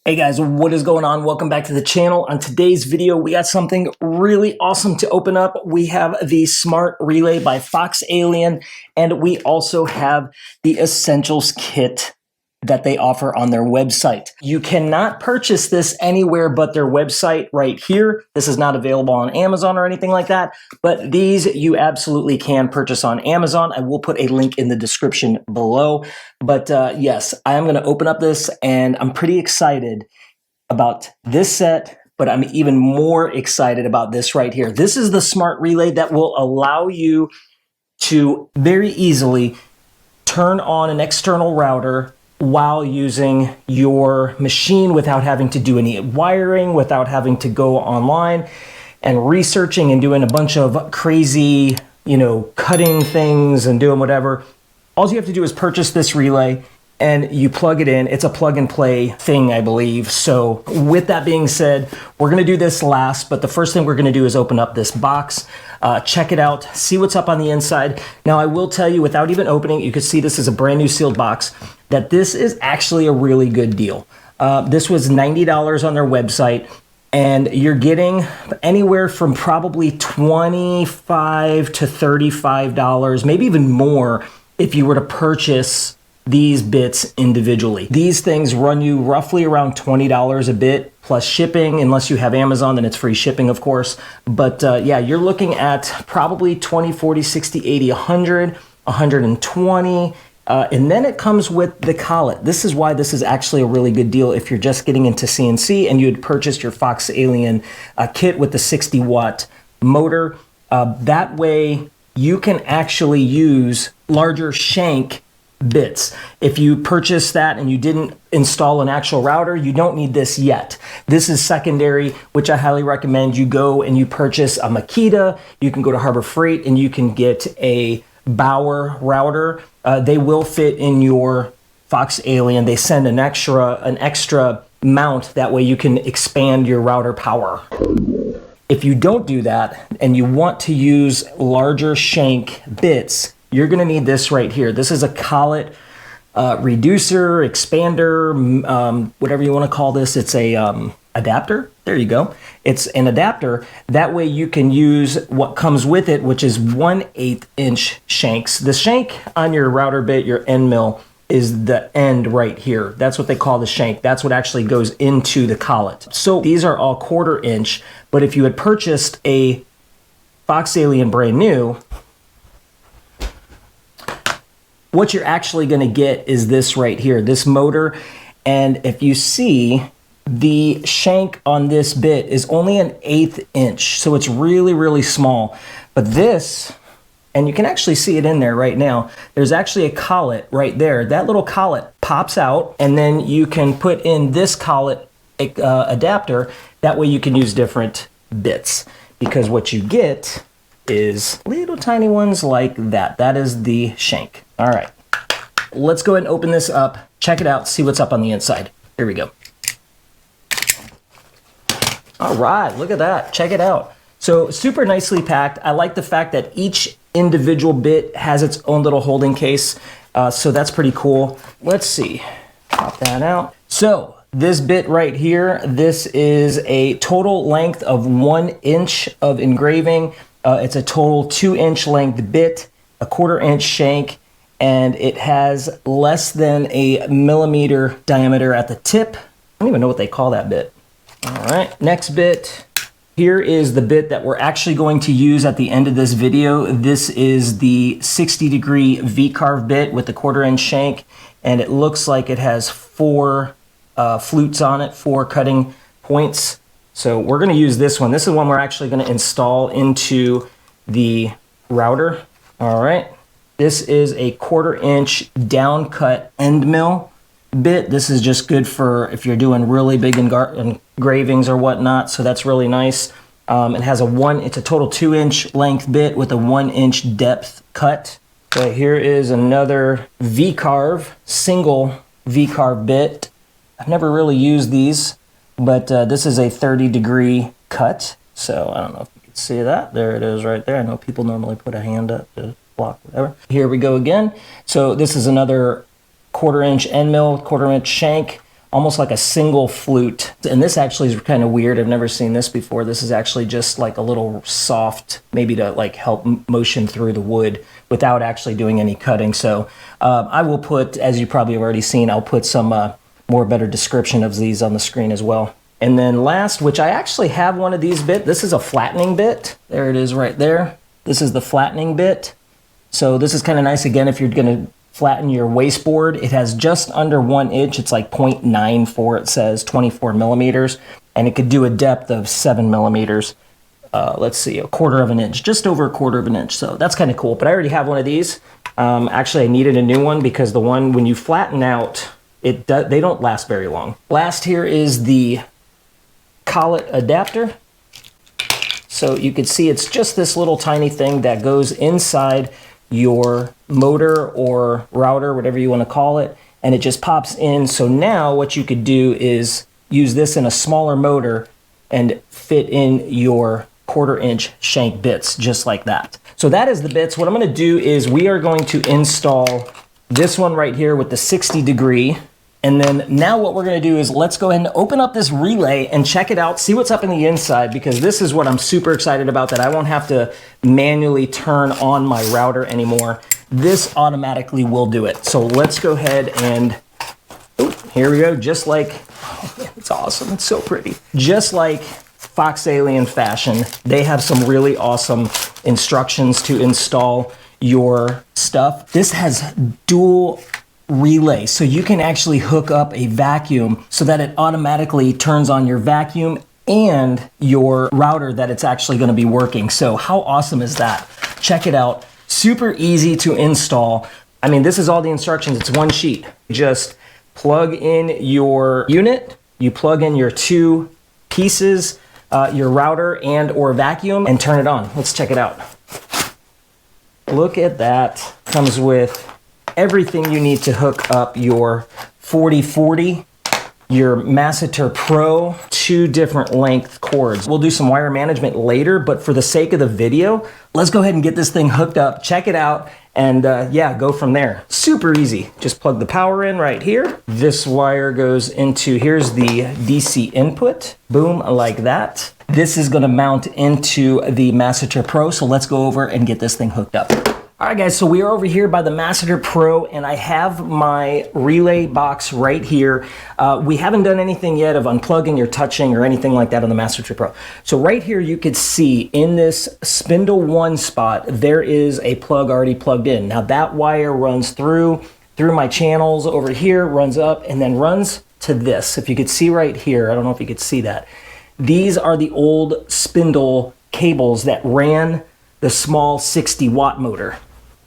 Hey guys, what is going on? Welcome back to the channel. On today's video, we got something really awesome to open up. We have the Smart Relay by Foxalien, and we also have the Essentials Kit that they offer on their website. You cannot purchase this anywhere but their website right here. This is not available on Amazon or anything like that, but these you absolutely can purchase on Amazon. I will put a link in the description below. But yes, I am going to open up this, and I'm pretty excited about this set, but I'm even more excited about this right here. This is the Smart Relay that will allow you to very easily turn on an external router while using your machine without having to do any wiring, without having to go online and researching and doing a bunch of crazy, cutting things and doing whatever. All you have to do is purchase this relay and you plug it in. It's a plug and play thing, I believe. So with that being said, we're gonna do this last, but the first thing we're gonna do is open up this box, check it out, see what's up on the inside. Now I will tell you, without even opening, you can see this is a brand new sealed box, that this is actually a really good deal. This was $90 on their website, and you're getting anywhere from probably $25 to $35, maybe even more if you were to purchase these bits individually. These things run you roughly around $20 a bit plus shipping. Unless you have Amazon, then it's free shipping, of course. But yeah, you're looking at probably 20, 40, 60, 80, 100, 120. And then it comes with the collet. This is why this is actually a really good deal if you're just getting into CNC and you had purchased your Foxalien kit with the 60-watt motor. That way you can actually use larger shank bits. If you purchase that and you didn't install an actual router, you don't need this yet. This is secondary, which I highly recommend. You go and you purchase a Makita. You can go to Harbor Freight and you can get a Bauer router. They will fit in your Foxalien. They send an extra mount. That way you can expand your router power. If you don't do that and you want to use larger shank bits, you're going to need this right here. This is a collet reducer, expander, whatever you want to call this. It's a adapter. There you go. It's an adapter. That way you can use what comes with it, which is 1/8 inch shanks. The shank on your router bit, your end mill, is the end right here. That's what they call the shank. That's what actually goes into the collet. So these are all 1/4 inch, but if you had purchased a Foxalien brand new, what you're actually going to get is this right here, this motor. And if you see, the shank on this bit is only 1/8 inch. So it's really, really small. But this, and you can actually see it in there right now, there's actually a collet right there. That little collet pops out, and then you can put in this collet adapter. That way you can use different bits, because what you get is little tiny ones like that. That is the shank. All right, let's go ahead and open this up, check it out, see what's up on the inside. Here we go. All right, look at that, check it out. So super nicely packed. I like the fact that each individual bit has its own little holding case. So that's pretty cool. Let's see, pop that out. So this bit right here, this is a total length of 1 inch of engraving. It's a total 2 inch length bit, a 1/4 inch shank, and it has less than a millimeter diameter at the tip. I don't even know what they call that bit. All right, next bit. Here is the bit that we're actually going to use at the end of this video. This is the 60-degree V-carve bit with the 1/4 inch shank, and it looks like it has 4 flutes on it, 4 cutting points. So we're going to use this one. This is one we're actually going to install into the router. All right. This is a 1/4 inch down cut end mill bit. This is just good for if you're doing really big engravings or whatnot. So that's really nice. It has it's a total 2 inch length bit with a 1 inch depth cut. So here is another V-carve, single V-carve bit. I've never really used these, but this is a 30-degree cut. So I don't know if you can see that. There it is right there. I know people normally put a hand up to block whatever. Here we go again. So this is another 1/4 inch end mill, 1/4 inch shank. almost like a single flute. And this actually is kind of weird. I've never seen this before. This is actually just like a little soft, maybe to like help motion through the wood without actually doing any cutting. So I will put, as you probably have already seen, I'll put some more better description of these on the screen as well. And then last, which I actually have one of these bit, this is a flattening bit. There it is right there. This is the flattening bit. So this is kind of nice, again, if you're gonna flatten your wasteboard. It has just under 1 inch. It's like 0.94, it says, 24 millimeters. And it could do a depth of 7 millimeters. Let's see, 1/4 of an inch, just over 1/4 of an inch. So that's kind of cool, but I already have one of these. Actually, I needed a new one because the one, when you flatten out, they don't last very long. Last here is the collet adapter. So you can see it's just this little tiny thing that goes inside your motor or router, whatever you want to call it, and it just pops in. So now what you could do is use this in a smaller motor and fit in your 1/4 inch shank bits, just like that. So that is the bits. What I'm going to do is we are going to install this one right here with the 60-degree. And then now what we're gonna do is let's go ahead and open up this relay and check it out, see what's up in the inside, because this is what I'm super excited about, that I won't have to manually turn on my router anymore. This automatically will do it. So let's go ahead and, oh, here we go, just like, oh man, it's awesome, it's so pretty. Just like Foxalien fashion, they have some really awesome instructions to install your stuff. This has dual relay, so you can actually hook up a vacuum so that it automatically turns on your vacuum and your router that it's actually going to be working. So how awesome is that? Check it out. Super easy to install. I mean, this is all the instructions. It's one sheet. Just plug in your unit, you plug in your 2 pieces, your router and or vacuum, and turn it on. Let's check it out. Look at that. Comes with everything you need to hook up your 4040, your Masseter Pro, 2 different length cords. We'll do some wire management later, but for the sake of the video, let's go ahead and get this thing hooked up, check it out, and yeah, go from there. Super easy. Just plug the power in right here. This wire goes into, here's the DC input, boom, like that. This is gonna mount into the Masseter Pro, so let's go over and get this thing hooked up. All right, guys, so we are over here by the Masseter Pro, and I have my relay box right here. We haven't done anything yet of unplugging or touching or anything like that on the Masseter Pro. So right here, you could see in this spindle 1 spot, there is a plug already plugged in. Now that wire runs through my channels over here, runs up, and then runs to this. If you could see right here, I don't know if you could see that. These are the old spindle cables that ran the small 60-watt motor.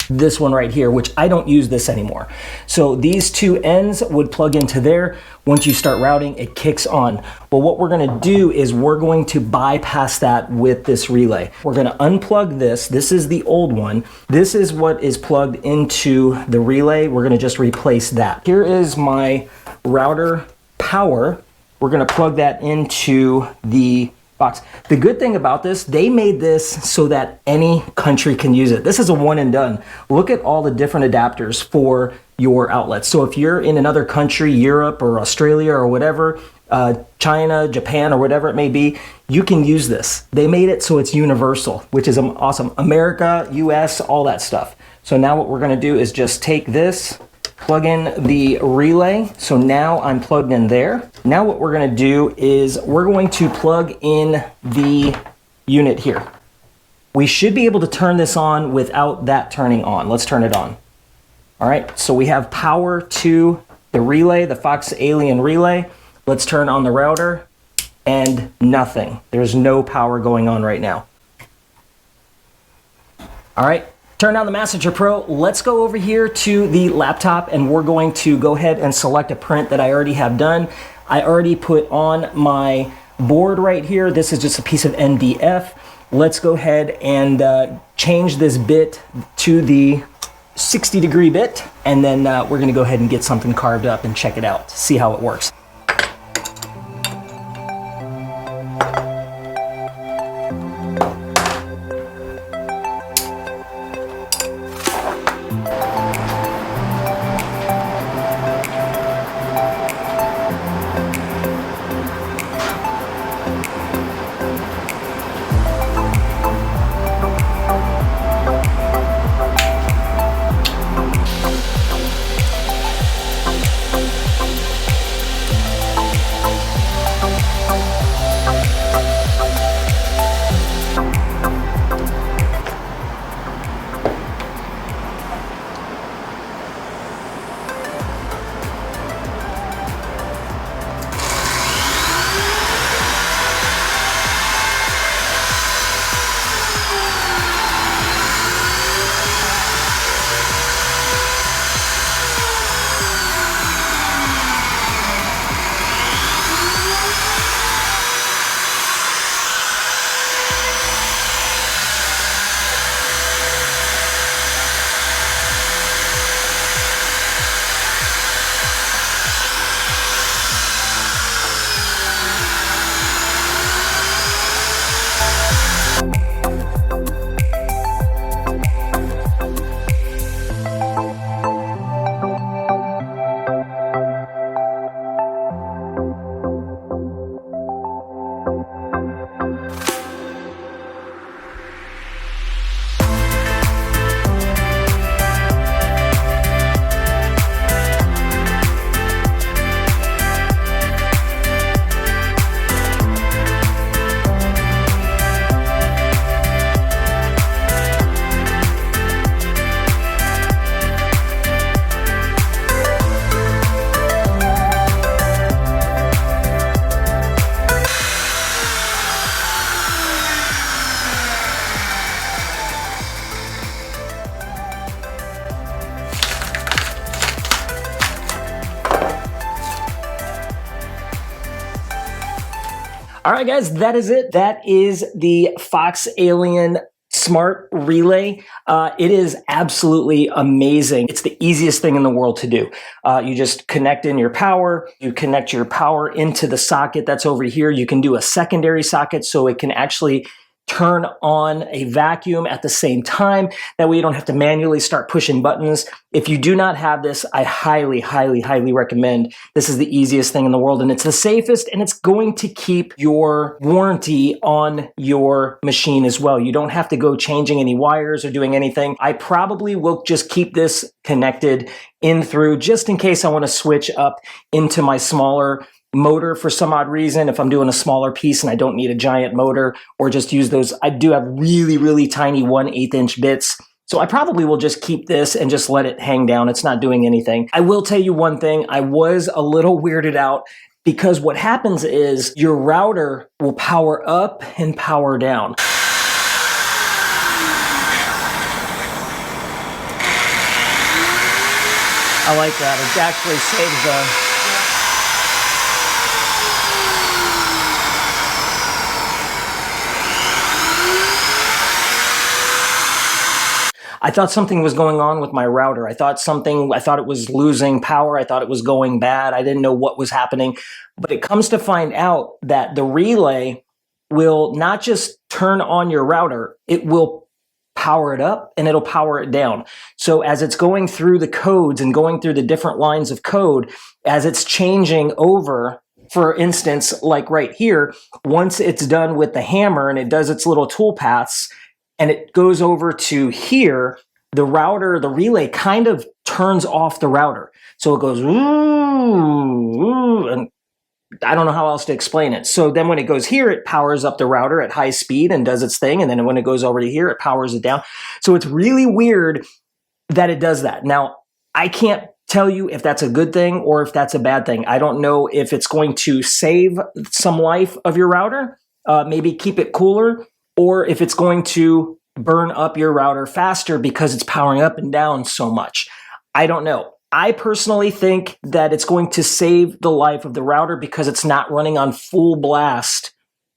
This one right here, which I don't use this anymore. So these 2 ends would plug into there. Once you start routing, it kicks on. But what we're gonna do is we're going to bypass that with this relay. We're gonna unplug this. This is the old one. This is what is plugged into the relay. We're gonna just replace that. Here is my router power. We're gonna plug that into the box. The good thing about this, they made this so that any country can use it. This is a one and done. Look at all the different adapters for your outlets. So if you're in another country, Europe or Australia or whatever, China, Japan, or whatever it may be, you can use this. They made it so it's universal, which is awesome. America, US, all that stuff. So now what we're gonna do is just take this, plug in the relay. So now I'm plugged in there. Now what we're gonna do is we're going to plug in the unit here. We should be able to turn this on without that turning on. Let's turn it on. All right, so we have power to the relay, the Foxalien relay. Let's turn on the router and nothing. There's no power going on right now. All right. Turn on the Masseter Pro. Let's go over here to the laptop and we're going to go ahead and select a print that I already have done. I already put on my board right here. This is just a piece of MDF. Let's go ahead and change this bit to the 60-degree bit, and then we're gonna go ahead and get something carved up and check it out, see how it works. All right, guys, that is it. That is the Foxalien Smart Relay. It is absolutely amazing. It's the easiest thing in the world to do. You just connect in your power. You connect your power into the socket that's over here. You can do a secondary socket so it can actually turn on a vacuum at the same time. That way you don't have to manually start pushing buttons. If you do not have this, I highly, highly, highly recommend. This is the easiest thing in the world, and it's the safest, and it's going to keep your warranty on your machine as well. You don't have to go changing any wires or doing anything. I probably will just keep this connected in through just in case I want to switch up into my smaller motor for some odd reason, if I'm doing a smaller piece and I don't need a giant motor, or just use those. I do have really, really tiny 1/8 inch bits. So I probably will just keep this and just let it hang down. It's not doing anything. I will tell you one thing. I was a little weirded out because what happens is your router will power up and power down. I like that. It actually saves the I thought something was going on with my router. I thought it was losing power. I thought it was going bad. I didn't know what was happening. But it comes to find out that the relay will not just turn on your router, it will power it up and it'll power it down. So as it's going through the codes and going through the different lines of code, as it's changing over, for instance, like right here, once it's done with the hammer and it does its little tool paths, and it goes over to here, the relay kind of turns off the router. So it goes, ooh, and I don't know how else to explain it. So then when it goes here, it powers up the router at high speed and does its thing. And then when it goes over to here, it powers it down. So it's really weird that it does that. Now, I can't tell you if that's a good thing or if that's a bad thing. I don't know if it's going to save some life of your router, maybe keep it cooler, or if it's going to burn up your router faster because it's powering up and down so much. I don't know. I personally think that it's going to save the life of the router because it's not running on full blast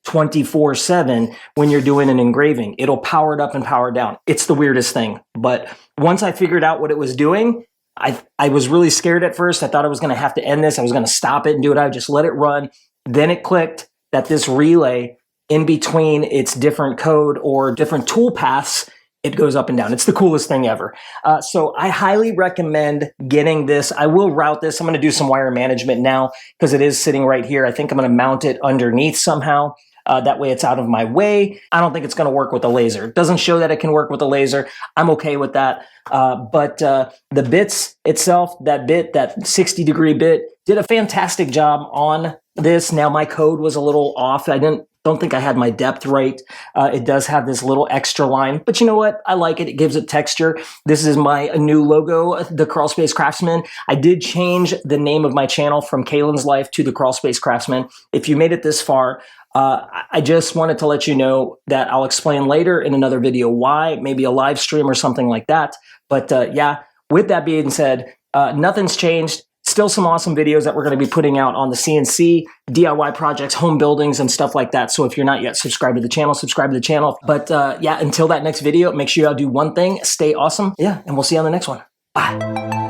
24/7 when you're doing an engraving. It'll power it up and power it down. It's the weirdest thing. But once I figured out what it was doing, I was really scared at first. I thought I was going to have to end this. I was going to stop it and do it. I would just let it run. Then it clicked that this relay, in between its different code or different tool paths, it goes up and down. It's the coolest thing ever. So I highly recommend getting this. I will route this. I'm going to do some wire management now because it is sitting right here. I think I'm going to mount it underneath somehow. That way it's out of my way. I don't think it's going to work with a laser. It doesn't show that it can work with a laser. I'm okay with that. But the bits itself, that 60-degree bit, did a fantastic job on this. Now my code was a little off. I don't think I had my depth right. It does have this little extra line, but you know what? I like it. It gives it texture. This is my new logo, the Crawl Space Craftsman. I did change the name of my channel from Kaylin's Life to the Crawl Space Craftsman. If you made it this far, I just wanted to let you know that I'll explain later in another video why, maybe a live stream or something like that. But yeah, with that being said, nothing's changed. Still some awesome videos that we're going to be putting out on the CNC, DIY projects, home buildings, and stuff like that. So if you're not yet subscribed to the channel, subscribe to the channel. But yeah, until that next video, make sure y'all do one thing, stay awesome. Yeah, and we'll see you on the next one. Bye.